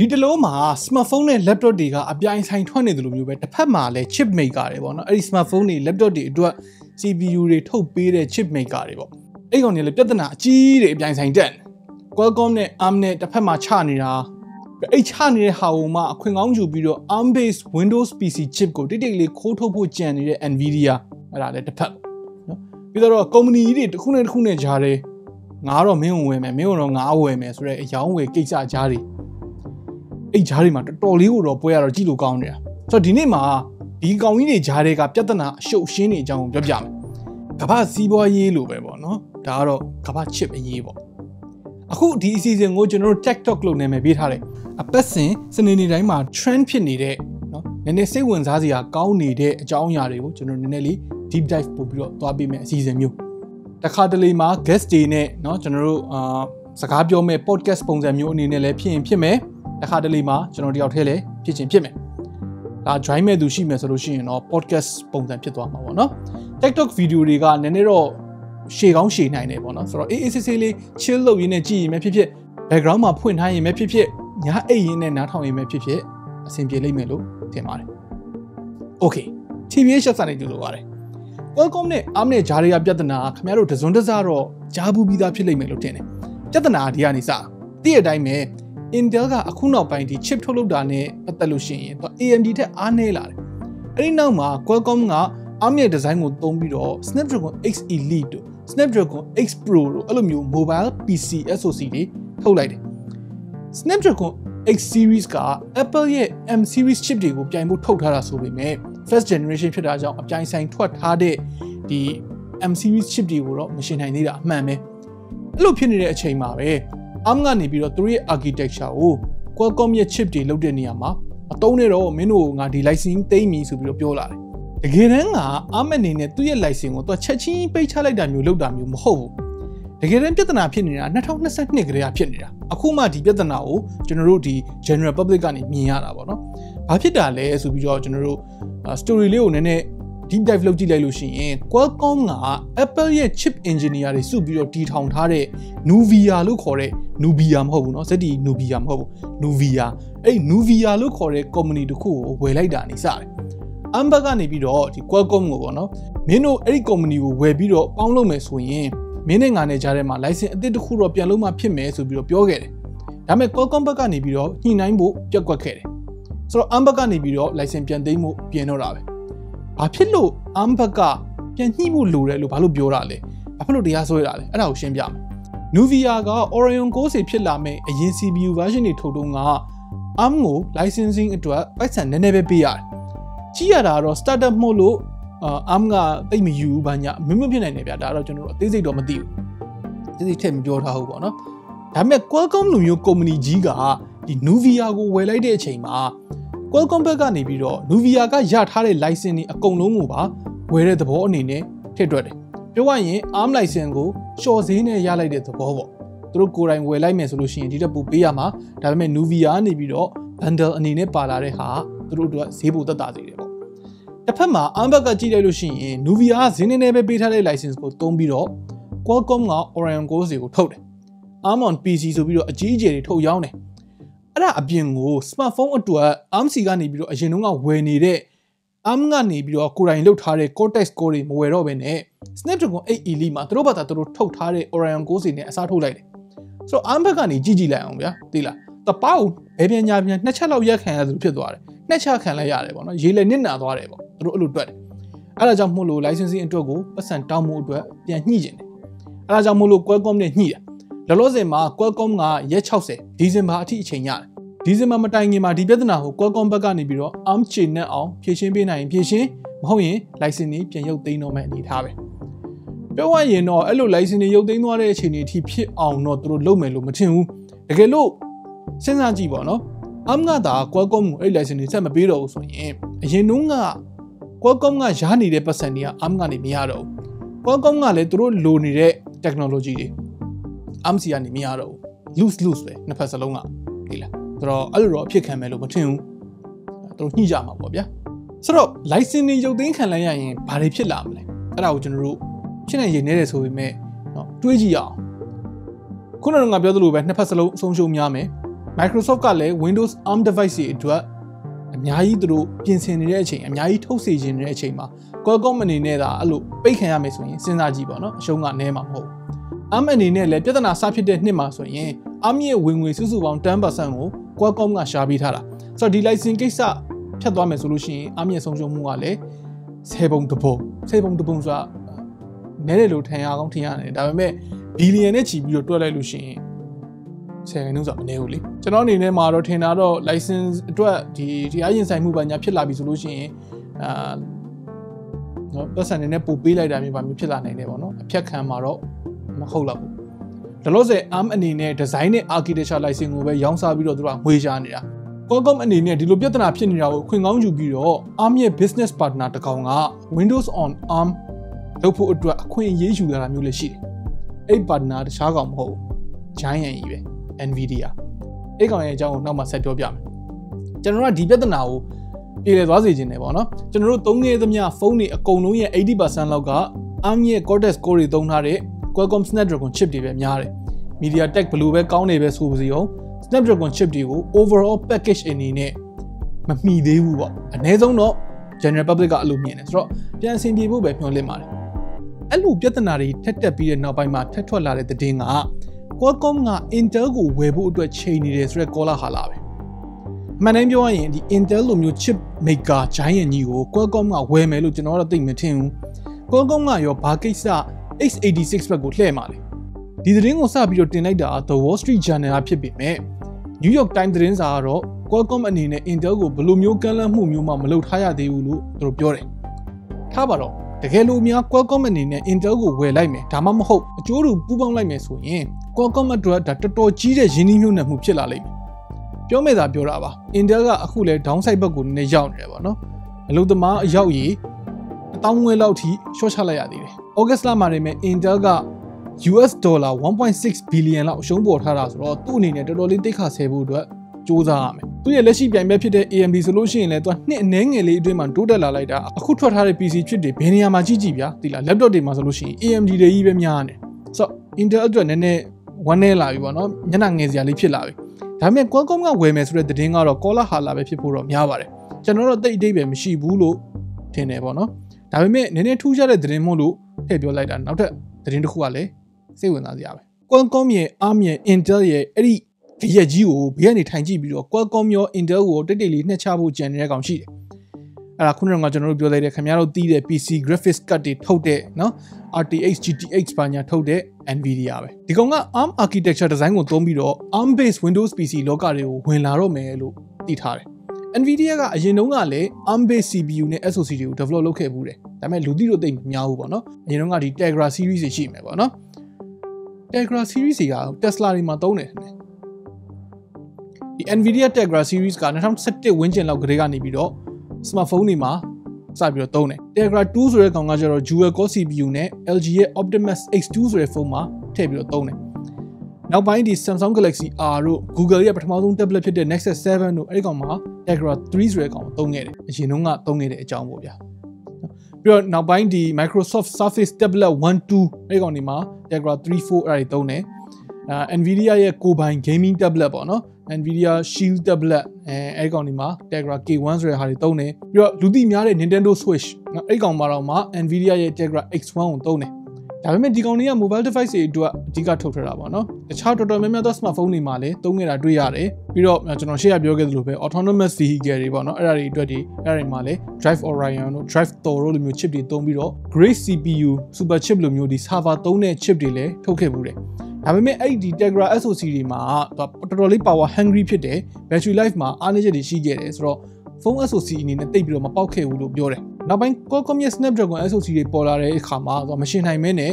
ဒီတလုံးမှာ smartphone နဲ့ laptop တွေကအပြိုင်ဆိုင်ထွက်နေတယ်လို့မျိုးပဲတစ်ဖက်မှာလည်း chip maker တွေပေါ့နော်အဲ့ဒီ smartphone တွေ laptop တွေအတွက် CPU တွေထုတ်ပေးတဲ့ chip maker တွေပေါ့အဲ့ကောင်တွေလည်းပြဿနာအကြီးတွေအပြိုင်ဆိုင်တက် Qualcomm နဲ့ ARM နဲ့တစ်ဖက်မှာချနေတာအဲ့ချနေတဲ့ဟာကိုမှအခွင့်ကောင်းယူပြီးတော့ ARM based Windows PC chip ကိုတိတ်တိတ်လေးခိုးထုတ်ဖို့ကြံနေတဲ့ Nvidia အဲ့ဒါလည်းတစ်ဖက်နော်ပြီးတော့ company ကြီးတွေတစ်ခုနဲ့တစ်ခုနဲ့ကြားတယ်ငါတော့မင်းကိုဝယ်မယ်မင်းကတော့ငါဝယ်မယ်ဆိုတဲ့အယောင်းဝယ်ကိစ္စကြားတွေအဲ့ကြားတွေမှာတော်တော်လေးကိုတော့ပွဲရတော့ကြည့်လို့ကောင်းနေတာဆိုတော့ဒီနေ့မှာဒီကောင်ကြီးတွေကြားတွေကပြဿနာအရှုပ်ရှင်းနေအကြောင်းပြောပြမယ်ကမ္ဘာစီးပွားရေးလိုပဲပေါ့နော်ဒါကတော့ကမ္ဘာ chip အရေးပေါ့အခုဒီအစီအစဉ်ကိုကျွန်တော်တို့ TikTok လို့နာမည်ပေးထားတယ်အပတ်စဉ်စနေနေ့တိုင်းမှာ trend ဖြစ်နေတဲ့နော်နည်းနည်းစိတ်ဝင်စားစရာကောင်းနေတဲ့အကြောင်းအရာတွေကိုကျွန်တော်နည်းနည်းလေး deep dive ပို့ပြီးတော့သွားပေးမယ်အစီအစဉ်မျိုးတခါတလေမှာ guest တွေနဲ့နော်ကျွန်တော်တို့စကားပြောမဲ့ podcast ပုံစံမျိုးအနေနဲ့လည်းဖြစ်ရင်ဖြစ်မယ်တခါတလေမှာကျွန်တော်တယောက်တည်းလည်းဖြစ်ချင်းဖြစ်မယ်ဒါ join မဲ့သူရှိမယ်ဆိုလို့ရှိရင်တော့ podcast ပုံစံဖြစ်သွားမှာပေါ့နော် TikTok video တွေကနည်းနည်းတော့ရှေ့ကောင်းရှေ့နိုင်တယ်ပေါ့နော်ဆိုတော့အေးဆေးလေး chill လုပ်ရင်းနဲ့ကြည့်ရင်ပဲဖြစ်ဖြစ် background မှာဖွင့်ထားရင်ပဲဖြစ်ဖြစ်ညာအိတ်ရင်းနဲ့နားထောင်ရင်ပဲဖြစ်ဖြစ်အဆင်ပြေလိမ့်မယ်လို့ထင်ပါတယ် Okay TBH ဆက်နေကြလို့ပါတယ် Qualcomm နဲ့ ARM နဲ့ဂျာတွေကပြဿနာခင်ဗျားတို့တစွန်းတစတော့ကြားဘူးပြီးသားဖြစ်လိမ့်မယ်လို့ထင်တယ်ပြဿနာဒီကနေစတည့်ရတိုင်းပဲ Intel ကအခုနောက်ပိုင်းဒီ chip ထုတ်လုပ်တာနဲ့ပတ်သက်လို့ရှိရင်သူ AMD ထက်အားနည်းလာတယ်အဲ့ဒီနောက်မှာ Qualcomm က ARM ရဲ့ design ကိုသုံးပြီးတော့ Snapdragon X Elite တို့ Snapdragon X Pro တို့အဲ့လိုမျိုး mobile PC SoC တွေထုတ်လိုက်တယ် Snapdragon X series က Apple ရဲ့ M series chip တွေကိုပြိုင်ဖို့ထုတ်ထားတာဆိုပေမဲ့ first generation ဖြစ်တာကြောင့်အပြိုင်ဆိုင်ထွက်ထားတဲ့ဒီ M series chip တွေကိုတော့မရှင်းနိုင်သေးတာအမှန်ပဲအဲ့လိုဖြစ်နေတဲ့အချိန်မှာပဲ ARM ကနေပြီးတော့သူတို့ရဲ့ architecture ကို Qualcomm ရဲ့ chip တွေလုပ်တဲ့နေရာမှာမတုံးနဲ့တော့မင်းတို့ငါဒီ license သိမ်းပြီဆိုပြီးတော့ပြောလာတယ်တကယ်တမ်းက ARM အနေနဲ့သူ့ရဲ့ license ကိုသူချက်ချင်းပိတ်ချလိုက်တာမျိုးလုပ်တာမျိုးမဟုတ်ဘူးတကယ်တမ်းပြဿနာဖြစ်နေတာ2022ကတည်းကဖြစ်နေတာအခုမှဒီပြဿနာကိုကျွန်တော်တို့ဒီ general public ကနေမြင်ရတာပေါ့နော်ဘာဖြစ်တာလဲဆိုပြီးတော့ကျွန်တော်တို့ story လေးကိုနည်းနည်း deep dive လုပ်ကြည့်လိုက်လို့ရှိရင် Qualcomm က Apple ရဲ့ chip engineer တွေစုပြီးတော့တီထောင်ထားတဲ့ Nvidia လို့ခေါ်တဲ့ Nvidia မဟုတ်ဘူးเนาะစက်တီ Nvidia မဟုတ်ဘူး Nvidia အဲ့ Nvidia လို့ခေါ်တဲ့ company တစ်ခုကိုဝယ်လိုက်တာနေစတယ် ARM ကနေပြီးတော့ဒီ Qualcomm ကိုပေါ့နော်မင်းတို့အဲ့ဒီ company ကိုဝယ်ပြီးတော့ပေါင်းလုပ်မယ်ဆိုရင်မင်းနဲ့ငါနဲ့ကြားထဲမှာ license အသစ်တစ်ခုတော့ပြန်လို့မှဖြစ်မယ်ဆိုပြီးတော့ပြောခဲ့တယ်ဒါပေမဲ့ Qualcomm ဘက်ကနေပြီးတော့ညှိနှိုင်းဖို့ပြက်ကွက်ခဲ့တယ်ဆိုတော့ ARM ဘက်ကနေပြီးတော့ license ပြန်သိမ်းဖို့ပြင်တော့တာပဲဘာဖြစ်လို့ ARM ဘက်ကပြန်ညှိဖို့လိုတယ်လို့ဘာလို့ပြောတာလဲဘာဖြစ်လို့တရားစွဲတာလဲအဲ့ဒါကိုရှင်းပြမယ် Nvidia က Orion 90ဖြစ်လာမဲ့အရင် CPU version တွေထုတ်တော့က ARM ကို licensing အတွက်ပိုက်ဆံနည်းနည်းပဲပေးရတယ်ကြည့်ရတာတော့ startup မို့လို့ARM ကတိတ်မယူဘူးဘာညာမင်းမဖြစ်နိုင်တယ်ဗျာဒါတော့ကျွန်တော်တို့အသေးစိတ်တော့မသိဘူးအသေးစိတ်ထည့်မပြောထားဘူးပေါ့နော်ဒါပေမဲ့ Qualcomm လိုမျိုး company ကြီးကဒီ Nvidia ကိုဝယ်လိုက်တဲ့အချိန်မှာ Qualcomm ဘက်ကနေပြီးတော့ Nvidia ကရထားတဲ့ license တွေအကုန်လုံးကိုပါဝယ်တဲ့သဘောအနေနဲ့ထည့်တွက်တယ်ပြောရရင် ARM license ကိုရှော့ဈေးနဲ့ရလိုက်တဲ့သဘောပေါ့သူတို့ကိုယ်တိုင်ဝယ်လိုက်မယ်ဆိုလို့ရှိရင်ဒီတက်ပို့ပေးရမှာဒါပေမဲ့ Nvidia ကနေပြီးတော့ bundle အနေနဲ့ပါလာတဲ့ဟာသူတို့အတွက်ဈေးပိုသက်သာစေတယ်ပေါ့တစ်ဖက်မှာ ARM ဘက်ကကြည့်လိုက်လို့ရှိရင် Nvidia ကဈေးနည်းနည်းပဲပေးထားတဲ့ license ကိုသုံးပြီးတော့ Qualcomm က Orion 90ကိုထုတ်တယ် ARM on PC ဆိုပြီးတော့အကြီးအကျယ်တွေထုတ်ရောင်းတယ်အဲ့ဒါအပြင်ကို smartphone အတွက် ARM စီကနေပြီးတော့အရင်တုန်းကဝယ်နေတဲ့ ARM ကနေပြီးတော့ကိုယ်တိုင်လုပ်ထားတဲ့ Cortex Core တွေမဝယ်တော့ဘဲနဲ့ Snapdragon 8 Elite မှာသူတို့ဘာသာသူတို့ထုတ်ထားတဲ့ Orion 90နဲ့အစားထိုးလိုက်တယ်ဆိုတော့ ARM ဘက်ကနေကြည့်လိုက်အောင်ဗျာသိလားတပောက်ဘယ်ပြန်ညာပြန်နှစ်ချက်လောက်ရက်ခံရသလိုဖြစ်သွားတယ်နှစ်ချက်ခံလိုက်ရတယ်ပေါ့နော်ရေလည်းနစ်နာသွားတယ်ပေါ့သူတို့အဲ့လိုတွက်တယ်အဲ့ဒါကြောင့်မို့လို့ licensing အတွက်ကိုပတ်စံတောင်းမှုအတွက်ပြန်ညှိကျင်တယ်အဲ့ဒါကြောင့်မို့လို့ Qualcomm နဲ့ညှိတယ်လောလောဆယ်မှာ Qualcomm ကရက်60ဒီဇင်ဘာအထိအချိန်ရတယ်ဒီဇင်ဘာမတိုင်ခင်မှာဒီပြဿနာကို Qualcomm ဘက်ကနေပြီးတော့ ARM ချေနဲ့အောင်ဖြည့်ရှင်းပေးနိုင်ရင်ဖြည့်ရှင်းမဟုတ်ရင် license တွေပြန်ရုပ်သိမ်းတော့မယ့်အနေထားပဲပြောရရင်တော့အဲ့လို license တွေရုပ်သိမ်းသွားတဲ့အချိန်တွေအထိဖြစ်အောင်တော့သူတို့လုပ်မယ်လို့မထင်ဘူးတကယ်လို့စဉ်းစားကြည့်ပါနော် ARM ကသာ Qualcomm ကိုအဲ့ license တွေဆက်မပေးတော့ဘူးဆိုရင်အရင်တုန်းက Qualcomm ကရနေတဲ့ပတ်စံတွေက ARM ကနေမရတော့ဘူး Qualcomm ကလည်းသူတို့လိုနေတဲ့ technology တွေ ARM စီကနေမရတော့ဘူး lose ပဲနှစ်ဖက်စလုံးကဒီလားဆိုတော့အဲ့လိုတော့အဖြစ်ခံမယ်လို့မထင်ဘူးသူတို့ညှိကြမှာပေါ့ဗျာဆိုတော့ license တွေရုပ်သိမ်းခံလိုက်ရရင်ဘာတွေဖြစ်လာမလဲအဲ့ဒါကိုကျွန်တော်တို့ဖြစ်နေရင်နေတယ်ဆိုပေမဲ့เนาะတွေးကြည့်ရအောင်ခုနကငါပြောသလိုပဲနှစ်ဖက်စလုံးအဆုံးရှုံးများမယ် Microsoft ကလည်း Windows ARM device တွေအတွက်အများကြီးသူတို့ပြင်ဆင်နေတဲ့အချိန်အများကြီးထုတ်စေခြင်းနေတဲ့အချိန်မှာ Qualcomm အနေနဲ့ဒါအဲ့လိုပိတ်ခံရမယ်ဆိုရင်စဉ်းစားကြည့်ပါနော်အရှုံးကနည်းမှာမဟုတ် ARM အနေနဲ့လည်းပြဿနာစဖြစ်တဲ့နှစ်မှာဆိုရင် ARM ရဲ့ဝင်ငွေစုစုပေါင်း 10% ကို Qualcomm ကရှာပေးထားတာဆိုတော့ဒီ license ကိစ္စဖြတ်သွားမယ်ဆိုလို့ရှိရင် ARM ရဲ့ဆုံးရှုံးမှုကလည်း10 ပုံတစ်ပုံဆိုတာနည်းတယ်လို့ထင်ရအောင်ထင်ရတယ်ဒါပေမဲ့ဘီလီယံနဲ့ချီပြီးတော့တွက်လိုက်လို့ရှိရင်10 နှုန်းဆိုတာမနည်းဘူးလေကျွန်တော်အနေနဲ့မှာတော့ထင်တာတော့ license အတွက်ဒီတရားရင်ဆိုင်မှုပါညာဖြစ်လာပြီဆိုလို့ရှိရင်နော်ပတ်စံနေနဲ့ပို့ပေးလိုက်တာမျိုးပါမျိုးဖြစ်လာနိုင်တယ်ပေါ့နော်အဖြတ်ခံမှာတော့မဟုတ်တော့ဘူးဒါလို့ဆိုရင် ARM အနေနဲ့ design နဲ့ architecture license ကိုပဲရောင်းစားပြီးတော့သူကငွေရှာနေတာ Qualcomm အနေနဲ့ဒီလိုပြဿနာဖြစ်နေတာကိုခွင့်ကောင်းယူပြီးတော့ ARM ရဲ့ business partner တကောင်က Windows on ARM လုပ်ဖို့အတွက်အခွင့်အရေးယူလာတာမျိုးလည်းရှိတယ်အဲ့ partner တခြားကောင်မဟုတ် giant ကြီးပဲ Nvidia အဲ့ကောင်ရဲ့အကြောင်းကိုနောက်မှဆက်ပြောပြမယ်ကျွန်တော်တို့ကဒီပြဿနာကိုပြေလည်သွားစေချင်တယ်ပေါ့နော်ကျွန်တော်တို့သုံးခဲ့သမျှဖုန်းတွေအကုန်လုံးရဲ့ 80% လောက်က ARM ရဲ့ Cortex core တွေသုံးထားတဲ့ Qualcomm Snapdragon chip တွေပဲများတယ် MediaTek ဘလို့ပဲကောင်းနေပဲဆိုပါစီအောင် Snapdragon chip တွေကို overall package အနေနဲ့မမီသေးဘူးပေါ့အနည်းဆုံးတော့ general public ကအဲ့လိုမြင်တယ်ဆိုတော့ပြန်ဆင်ပြေဖို့ပဲမျှော်လင့်ပါတယ်အဲ့လိုပြဿနာတွေထက်တက်ပြီးတဲ့နောက်ပိုင်းမှာထက်ထွက်လာတဲ့သတင်းက Qualcomm က Intel ကိုဝယ်ဖို့အတွက်ချိန်နေတယ်ဆိုတဲ့ကောလာဟာလာပဲမှန်တိုင်းပြောရရင်ဒီ Intel လိုမျိုး chip maker giant ကြီးကို Qualcomm ကဝယ်မယ်လို့ကျွန်တော်တော့သိမထင်ဘူး Qualcomm ကရောဘာကိစ္စ x86 ဘက်ကိုလှည့်มาလေဒီသတင်းကိုစပြီးတော့တင်လိုက်တာ The Wall Street Journal ဖြစ်ပေမဲ့ New York Times သတင်းစာကတော့ Qualcomm အနေနဲ့ Intel ကိုဘယ်လိုမျိုးကန့်လန့်မှုမျိုးမှမလုပ်ထားရသေးဘူးလို့သူတို့ပြောတယ်ထားပါတော့တကယ်လို့များ Qualcomm အနေနဲ့ Intel ကိုဝယ်လိုက်မယ်ဒါမှမဟုတ်အကျိုးတူပူးပေါင်းလိုက်မယ်ဆိုရင် Qualcomm အတွက်ဒါတော်တော်ကြီးတဲ့ရင်းနှီးမြှုပ်နှံမှုဖြစ်လာလိမ့်မယ်ပြောမဲ့သာပြောတာပါ Intel ကအခုလဲ downside ဘက်ကိုနည်းနည်းရောက်နေတယ်ပေါ့နော်အလုပ်သမားအရောက်ရေ1000 ဝဲလောက်ထိရှော့ချလိုက်ရသေးတယ် August လမှာနေမဲ့ Intel က US dollar 1.6 billion လောက်အရှုံးပေါ်ထားတာဆိုတော့သူ့အနေနဲ့တော်တော်လေးတိတ်ခါဆဲဖို့အတွက်စ조사ရမယ်သူရဲ့လက်ရှိပြိုင်ဘက်ဖြစ်တဲ့ AMD ဆိုလို့ရှိရင်လည်းသူကနှစ်အနည်းငယ်လေးအတွင်းမှာတိုးတက်လာလိုက်တာအခုထွက်ထားတဲ့ PC ချစ်တွေဘယ်နေရာမှာကြည့်ဗျာဒီလား laptop တွေမှာဆိုလို့ရှိရင် AMD တွေကြီးပဲများနေဆိုတော့ Intel အတွက်နည်းနည်းဝမ်းနေလာပြီပေါ့နော်ညနာငယ်စရာလေးဖြစ်လာပြီဒါပေမဲ့ Qualcomm ကဝယ်မယ်ဆိုတဲ့သတင်းကတော့ Caller ဟာလာပဲဖြစ်ဖို့တော့များပါတယ်ကျွန်တော်တို့တိတ်အတိတ်ပဲမရှိဘူးလို့ထင်တယ်ပေါ့နော်ဒါပေမဲ့နည်းနည်းထူးခြားတဲ့သတင်းမို့လို့ထည့်ပြောလိုက်တာနောက်ထပ်သတင်းတစ်ခုကလည်းစိတ်ဝင်စားစရာပဲ Qualcomm ရဲ့ ARM ရဲ့ Intel ရဲ့အဲ့ဒီကြရက်ကြီးကိုဘေးကနေထိုင်ကြည့်ပြီးတော့ Qualcomm ရော Intel ကိုတိတ်တိတ်လေးနှက်ချဖို့ကြံနေတဲ့ကောင်ရှိတယ်အဲ့ဒါခုနကကျွန်တော်တို့ပြောလိုက်တဲ့ခင်ဗျားတို့တီးတဲ့ PC graphics card တွေထုတ်တဲ့နော် RTX GTX ဘာညာထုတ်တဲ့ Nvidia ပဲဒီကောင်က ARM architecture design ကိုသုံးပြီးတော့ ARM based Windows PC လောကတွေကိုဝင်လာတော့မယ်လို့သိထားတယ် Nvidia ကအရင်တုန်းကလည်း ARM based CPU နဲ့ SoC တွေကို develop လုပ်ခဲ့ဘူးတယ်ဒါပေမဲ့လူသိတော့သိမများဘူးပေါ့နော်အရင်တုန်းကဒီ Tegra series တွေရှိမယ်ပေါ့နော် Tegra series တွေက Tesla တွေမှာသုံးတယ်ဒီ Nvidia Tegra series က2017ဝန်းကျင်လောက်ကတည်းကနေပြီးတော့ smartphone တွေမှာစပြီးတော့သုံးတယ် Tegra 2ဆိုတဲ့ကောင်ကကျတော့ dual core CPU နဲ့ LG ရဲ့ Optimus X2 ဆိုတဲ့ဖုန်းမှာထည့်ပြီးတော့သုံးတယ်နောက်ပိုင်းဒီ Samsung Galaxy R တို့ Google ရဲ့ပထမဆုံး tablet ဖြစ်တဲ့ Nexus 7တို့အဲ့ဒီကောင်မှာ Tegra 3ဆိုတဲ့ကောင်ကိုသုံးခဲ့တယ်အရင်တုန်းကသုံးခဲ့တဲ့အကြောင်းပေါ့ဗျာပြီးတော့နောက်ပိုင်းဒီ Microsoft Surface Tablet 1 2အဲ့ဒီကောင်တွေမှာ Tegra 3 4အဲ့ဒါတွေသုံးတယ်Nvidia ရဲ့ကိုယ်ပိုင် gaming tablet ပေါ့နော် Nvidia Shield tablet အဲ့ဒီကောင်ဒီမှာ Tegra K1 ဆိုတဲ့ဟာတွေသုံးတယ်ပြီးတော့လူသိများတဲ့ Nintendo Switch နော်အဲ့ဒီကောင်မှာတော့မှ Nvidia ရဲ့ Tegra X1 ကိုသုံးတယ်ဒါပေမဲ့ဒီကောင်တွေက mobile device တွေအတွက်အဓိကထုတ်ထားတာပေါ့နော်တခြားတော်တော်များများသော smartphone တွေမှာလည်းသုံးခဲ့တာတွေ့ရတယ်ပြီးတော့ကျွန်တော်ရှေ့ကပြောခဲ့သလိုပဲ autonomous vehicle တွေပေါ့နော်အဲ့ဒါတွေအတွက်အဲ့ဒါတွေမှာလည်း Drive Orion တို့ Drive Thor တို့လိုမျိုး chip တွေသုံးပြီးတော့ Great CPU Super chip လိုမျိုးဒီ server သုံးတဲ့ chip တွေလည်းထုတ်ခဲ့ဘူးတယ်ဒါပေမဲ့အဲ့ဒီ Tegra SoC တွေမှာတော်တော်လေး power hungry ဖြစ်တယ် battery life မှာအားနည်းချက်တွေရှိခဲ့တယ်ဆိုတော့ phone SoC အနေနဲ့တိတ်ပြီးတော့မပေါက်ခဲ့ဘူးလို့ပြောတယ်နောက်ပိုင်း Qualcomm ရဲ့ Snapdragon SoC တွေပေါ်လာတဲ့အခါမှာမရှင်းနိုင်မဲနဲ့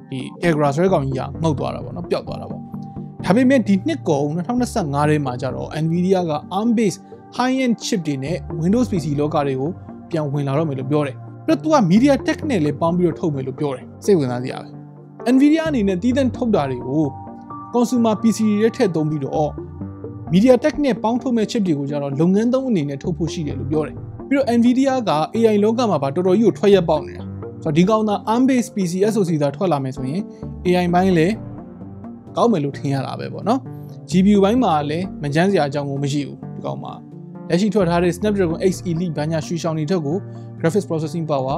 ဒီ Tegra ဆိုတဲ့ကောင်ကြီးကငုတ်သွားတာပေါ့နော်ပျောက်သွားတာပေါ့ဒါပေမဲ့ဒီနှစ်ကုန်2025ထဲမှာကျတော့ Nvidia က ARM based high end chip တွေနဲ့ Windows PC လောကတွေကိုပြန်ဝင်လာတော့မယ်လို့ပြောတယ်ပြီးတော့သူက MediaTek နဲ့လည်းပေါင်းပြီးတော့ထုတ်မယ်လို့ပြောတယ်စိတ်ဝင်စားစရာပဲ Nvidia အနေနဲ့တည်တံ့ထုတ်တာတွေကို consumer PC တွေထည့်သုံးပြီးတော့ MediaTek နဲ့ပေါင်းထုတ်မဲ့ chip တွေကိုကျတော့လုပ်ငန်းသုံးအနေနဲ့ထုတ်ဖို့ရှိတယ်လို့ပြောတယ်ပြီးတော့ Nvidia က AI လောကမှာပါတော်တော်ကြီးကိုထွက်ရက်ပေါက်နေတာဆိုတော့ဒီကောင်သာ ARM based PC SoC သာထွက်လာမယ်ဆိုရင် AI ဘိုင်းလည်းကောင်းမယ်လို့ထင်ရတာပဲပေါ့နော် GPU ဘိုင်းမှာလည်းမကြမ်းစရာအကြောင်းမရှိဘူးဒီကောင်မှာလက်ရှိထွက်ထားတဲ့ Snapdragon X Elite ဘာညာရွှေရှောင်းတွေထက်ကို graphics processing power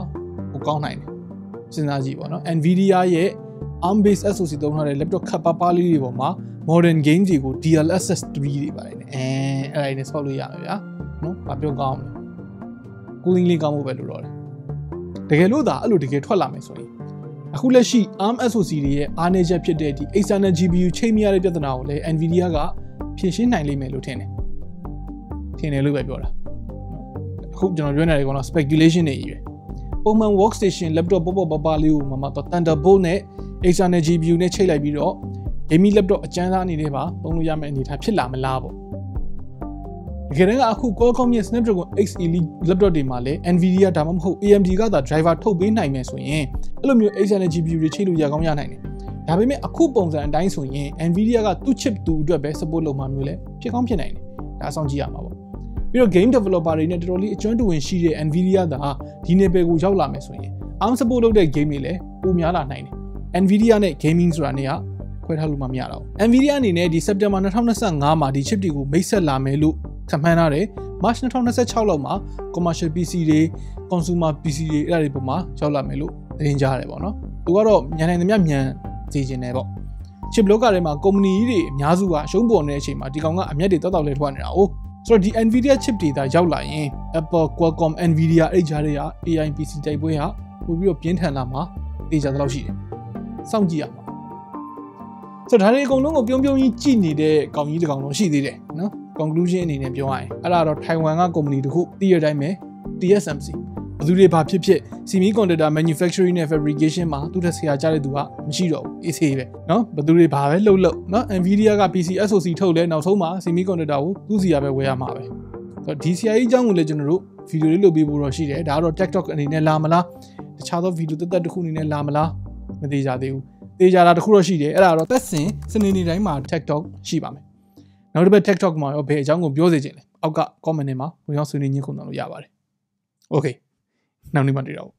ကိုကောင်းနိုင်တယ်စဉ်းစားကြည့်ပေါ့နော် Nvidia ရဲ့ ARM based SoC သုံးထားတဲ့ laptop ခပ်ပါးလေးတွေပေါ်မှာ modern game တွေကို DLSS 3တွေပါတယ်အဲ့ဒါနဲ့ဆောက်လို့ရမယ်ဗျာနော်ဘာပြောကောင်းလဲ cooling လေးကောင်းဖို့ပဲလိုတော့တယ်တကယ်လို့ဒါအဲ့လိုတကယ်ထွက်လာမယ်ဆိုရင်အခုလက်ရှိ ARM SoC တွေရဲ့အားနည်းချက်ဖြစ်တဲ့ဒီ external GPU ချိန်မရတဲ့ပြဿနာကိုလည်း Nvidia ကဖြေရှင်းနိုင်လိမ့်မယ်လို့ထင်တယ်လို့ပဲပြောတာအခုကျွန်တော်ပြောနေတယ်ကတော့ speculation တွေကြီးပဲပုံမှန် workstation laptop ပေါ့ပါလေးကိုမှတော့ Thunderbolt နဲ့ external GPU နဲ့ချိန်လိုက်ပြီးတော့ gaming laptop အကျန်းစားအနေနဲ့ပါသုံးလို့ရမယ့်အနေအထားဖြစ်လာမလားပေါ့တကယ်တမ်းကအခု Qualcomm ရဲ့ Snapdragon X Elite laptop တွေမှာလည်း Nvidia ဒါမှမဟုတ် AMD ကသာ driver ထုတ်ပေးနိုင်မယ်ဆိုရင်အဲ့လိုမျိုး external GPU တွေချိန်လို့ရကောင်းရနိုင်တယ်ဒါပေမဲ့အခုပုံစံအတိုင်းဆိုရင် Nvidia ကသူ့ chip သူအတွက်ပဲ support လုပ်မှာမျိုးလဲဖြစ်ကောင်းဖြစ်နိုင်တယ်ဒါအဆောင်ကြည့်ရမှာပေါ့ပြီးတော့ game developer တွေနဲ့တော်တော်လေးအကျွမ်းတဝင်ရှိတဲ့ Nvidia သာဒီနယ်ပယ်ကိုရောက်လာမယ်ဆိုရင် ARM support လုပ်တဲ့ game တွေလည်းပိုများလာနိုင်တယ် Nvidia နဲ့ gaming ဆိုတာနေကခွဲထားလို့မရတော့ဘူး Nvidia အနေနဲ့ဒီ September 2025မှာဒီ chip တွေကိုမိတ်ဆက်လာမယ်လို့ခန့်မှန်းထားတယ် March 2026လောက်မှာ commercial PC တွေ consumer PC တွေအဲ့ဒါတွေပုံမှာရောက်လာမယ်လို့သတင်းကြားရတယ်ပေါ့နော်သူကတော့မြန်နိုင်သမျှမြန်စေချင်တယ်ပေါ့ chip လောကထဲမှာ company ကြီးတွေအများစုကအရှုံးပေါ်နေတဲ့အချိန်မှာဒီကောင်ကအမြတ်တွေတောက်လဲထွက်နေတာ哦ဆိုတော့ဒီ Nvidia chip တွေဒါရောက်လာရင် Apple Qualcomm Nvidia အဲ့ကြားတွေက AI PC တိုက်ပွဲဟာပို့ပြီးတော့ပြင်းထန်လာမှာတေချာတော့ရှိတယ်စောင့်ကြည့်ရမှာဆိုတော့ဒါတွေအကုန်လုံးကိုပြုံးကြီးကြည့်နေတဲ့ကောင်ကြီးတစ်ကောင်လုံးရှိသေးတယ်နော် conclusion အနေနဲ့ပြောရရင်အဲ့ဒါတော့ Taiwan က company တခုတည်ရတိုင်းပဲ TSMC ဘယ်သူတွေဘာဖြစ် semiconductor manufacturing နဲ့ fabrication မှာသူတက်ဆရာကြတဲ့သူကမရှိတော့ဘူးအေးဆေးပဲเนาะဘယ်သူတွေဘာပဲလှုပ်เนาะ Nvidia က PC SoC ထုတ်လဲနောက်ဆုံးမှာ semiconductor ကိုသူ့စီရပဲဝယ်ရမှာပဲဆိုတော့ဒီ CI အကြောင်းကိုလည်းကျွန်တော်တို့ဗီဒီယိုလေးလုပ်ပေးဖို့တော့ရှိတယ်ဒါကတော့ TikTok အနေနဲ့လာမလားတခြားသောဗီဒီယိုတက်တစ်ခုအနေနဲ့လာမလားမသိကြသေးဘူးသိကြတာတစ်ခုတော့ရှိတယ်အဲ့ဒါတော့သက်စင်စနေနေ့တိုင်းမှာ TikTok ရှိပါမယ်နောက်တစ်ပတ် TikTok မှာရောဘယ်အကြောင်းကိုပြောစေချင်လဲအောက်က comment ထဲမှာဝင်ရောက်ဆွေးနွေးညှိနှိုင်းလို့ရပါတယ် Okay နောက်နေ့မှတွေ့တော့